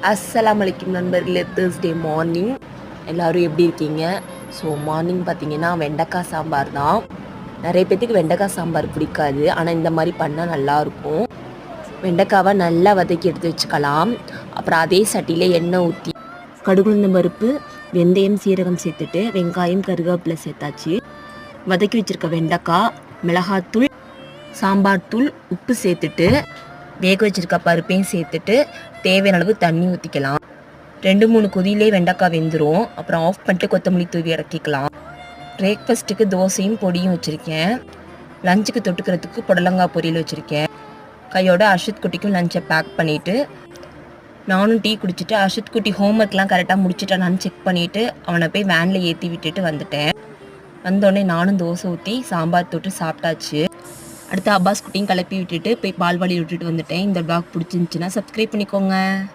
அஸ்ஸலாமு அலைக்கும் நண்பர்களே. தேர்ஸ்டே மார்னிங் எல்லோரும் எப்படி இருக்கீங்க? ஸோ மார்னிங் பார்த்தீங்கன்னா வெண்டைக்காய் சாம்பார் தான். நிறைய பேத்துக்கு வெண்டைக்காய் சாம்பார் பிடிக்காது, ஆனால் இந்த மாதிரி பண்ணால் நல்லாயிருக்கும். வெண்டைக்காவை நல்லா வதக்கி எடுத்து வச்சுக்கலாம். அப்புறம் அதே சட்டியில் எண்ணெய் ஊற்றி கடுகுளுந்தம் பருப்பு, வெந்தயம், சீரகம் சேர்த்துட்டு வெங்காயம், கருவேப்பிலை சேர்த்தாச்சு. வதக்கி வச்சுருக்க வெண்டைக்காய், மிளகாத்தூள், சாம்பார் தூள், உப்பு சேர்த்துட்டு வேக வச்சுருக்க பருப்பையும் சேர்த்துட்டு தேவையான அளவு தண்ணி ஊற்றிக்கலாம். 2-3 கொதியிலே வெண்டைக்காய் வெந்துடும். அப்புறம் ஆஃப் பண்ணிட்டு கொத்தமல்லி தூவி இறக்கிக்கலாம். பிரேக்ஃபாஸ்ட்டுக்கு தோசையும் பொடியும் வச்சுருக்கேன். லஞ்சுக்கு தொட்டுக்கிறதுக்கு புடலங்காய் பொரியல் வச்சுருக்கேன். கையோட அர்ஷத் குட்டிக்கும் லஞ்சை பேக் பண்ணிவிட்டு நானும் டீ குடிச்சிட்டு அர்ஷத் குட்டி ஹோம்ஒர்க்லாம் கரெக்டாக முடிச்சுட்டானான்னு செக் பண்ணிவிட்டு அவனை போய் வேனில் ஏற்றி விட்டுட்டு வந்துட்டேன். வந்தோடனே நானும் தோசை ஊற்றி சாம்பார் தொட்டு சாப்பிட்டாச்சு. அடுத்து அப்பாஸ் குட்டியும் கிளப்பி விட்டுட்டு போய் பால்வாடி விட்டுட்டு வந்துட்டேன். இந்த வ்ளாக் பிடிச்சிருந்துச்சின்னா சப்ஸ்கிரைப் பண்ணிக்கோங்க.